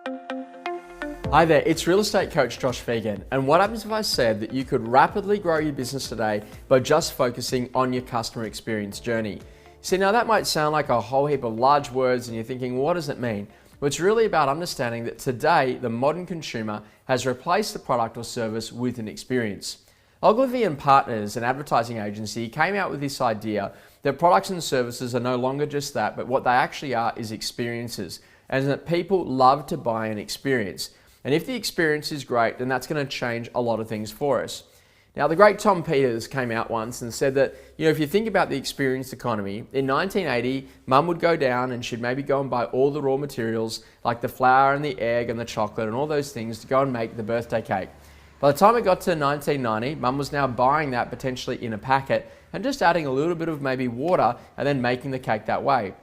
Hi there, it's real estate coach Josh Fegan. And what happens if I said that you could rapidly grow your business today by just focusing on your customer experience journey? See, now that might sound like a whole heap of large words and you're thinking, what does it mean? Well, it's really about understanding that today the modern consumer has replaced the product or service with an experience. Ogilvy and Partners, an advertising agency, came out with this idea that products and services are no longer just that, but what they actually are is experiences, and that people love to buy an experience. And if the experience is great, then that's going to change a lot of things for us. Now, the great Tom Peters came out once and said that, if you think about the experience economy, in 1980, mum would go down and she'd maybe go and buy all the raw materials like the flour and the egg and the chocolate and all those things to go and make the birthday cake. By the time it got to 1990, mum was now buying that potentially in a packet and just adding a little bit of maybe water and then making the cake that way.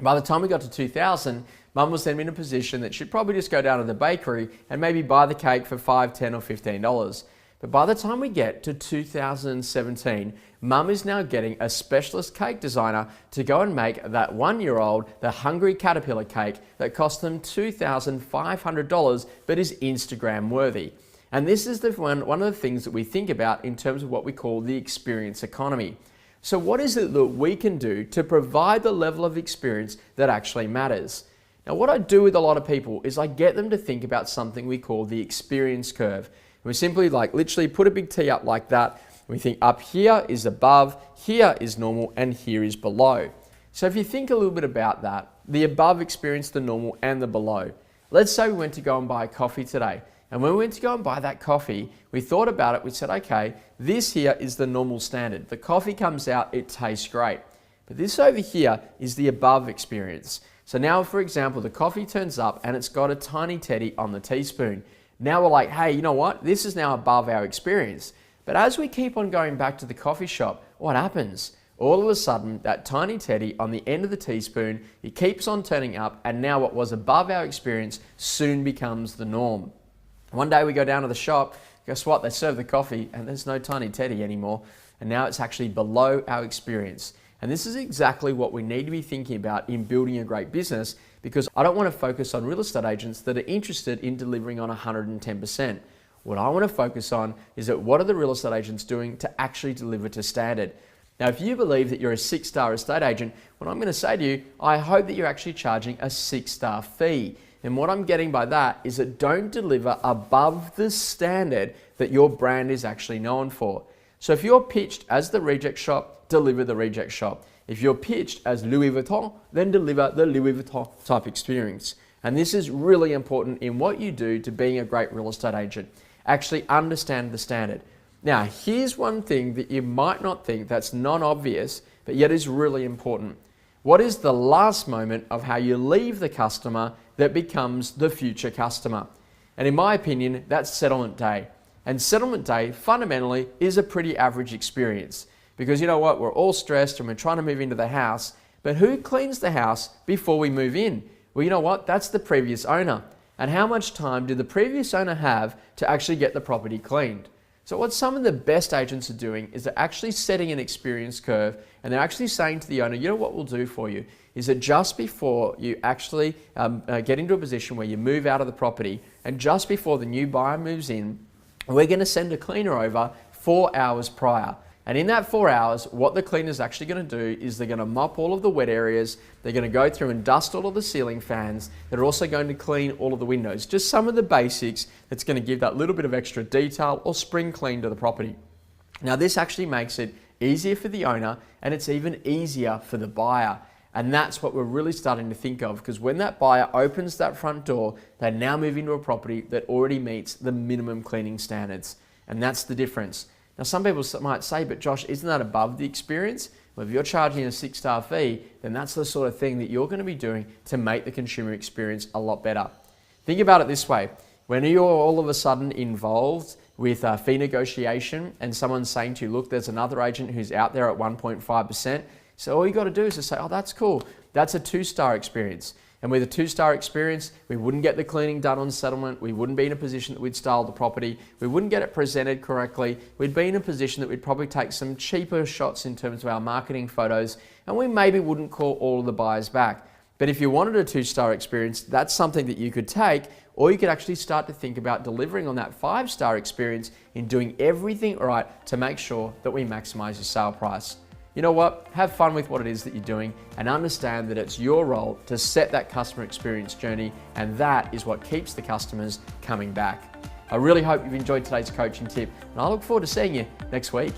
By the time we got to 2000, mum was then in a position that she'd probably just go down to the bakery and maybe buy the cake for $5, $10 or $15. But by the time we get to 2017, mum is now getting a specialist cake designer to go and make that 1-year-old the hungry caterpillar cake that cost them $2,500 but is Instagram worthy. And this is one of the things that we think about in terms of what we call the experience economy. So what is it that we can do to provide the level of experience that actually matters? Now, what I do with a lot of people is I get them to think about something we call the experience curve. We simply literally put a big T up like that. We think up here is above, here is normal, and here is below. So if you think a little bit about that, the above experience, the normal, and the below. Let's say we went to go and buy coffee today. And when we went to go and buy that coffee, we thought about it, we said, okay, this here is the normal standard. The coffee comes out, it tastes great. But this over here is the above experience. So now, for example, the coffee turns up and it's got a tiny teddy on the teaspoon. Now we're like, hey, you know what? This is now above our experience. But as we keep on going back to the coffee shop, what happens? All of a sudden, that tiny teddy on the end of the teaspoon, it keeps on turning up, and now what was above our experience soon becomes the norm. One day we go down to the shop, guess what? They serve the coffee and there's no tiny teddy anymore. And now it's actually below our experience. And this is exactly what we need to be thinking about in building a great business, because I don't want to focus on real estate agents that are interested in delivering on 110%. What I want to focus on is that what are the real estate agents doing to actually deliver to standard? Now, if you believe that you're a 6-star estate agent, what I'm going to say to you, I hope that you're actually charging a 6-star fee. And what I'm getting by that is that don't deliver above the standard that your brand is actually known for. So if you're pitched as the reject shop, deliver the reject shop. If you're pitched as Louis Vuitton, then deliver the Louis Vuitton-type experience. And this is really important in what you do to being a great real estate agent. Actually understand the standard. Now, here's one thing that you might not think that's non-obvious, but yet is really important. What is the last moment of how you leave the customer that becomes the future customer? And in my opinion, that's settlement day. And settlement day fundamentally is a pretty average experience, because you know what, we're all stressed and we're trying to move into the house, but who cleans the house before we move in? Well, you know what, that's the previous owner. And how much time did the previous owner have to actually get the property cleaned? So what some of the best agents are doing is they're actually setting an experience curve, and they're actually saying to the owner, you know what we'll do for you is that just before you actually get into a position where you move out of the property, and just before the new buyer moves in, we're going to send a cleaner over 4 hours prior. And in that 4 hours, what the cleaner's actually going to do is they're going to mop all of the wet areas, they're going to go through and dust all of the ceiling fans, they're also going to clean all of the windows. Just some of the basics that's going to give that little bit of extra detail or spring clean to the property. Now, this actually makes it easier for the owner, and it's even easier for the buyer. And that's what we're really starting to think of, because when that buyer opens that front door, they now move into a property that already meets the minimum cleaning standards. And that's the difference. Now, some people might say, but Josh, isn't that above the experience? Well, if you're charging a 6-star fee, then that's the sort of thing that you're going to be doing to make the consumer experience a lot better. Think about it this way. When you're all of a sudden involved with fee negotiation and someone's saying to you, look, there's another agent who's out there at 1.5%. So all you got to do is just say, oh, that's cool. That's a 2-star experience. And with a 2-star experience, we wouldn't get the cleaning done on settlement. We wouldn't be in a position that we'd style the property. We wouldn't get it presented correctly. We'd be in a position that we'd probably take some cheaper shots in terms of our marketing photos, and we maybe wouldn't call all of the buyers back. But if you wanted a 2-star experience, that's something that you could take, or you could actually start to think about delivering on that 5-star experience in doing everything right to make sure that we maximize your sale price. You know what? Have fun with what it is that you're doing and understand that it's your role to set that customer experience journey, and that is what keeps the customers coming back. I really hope you've enjoyed today's coaching tip, and I look forward to seeing you next week.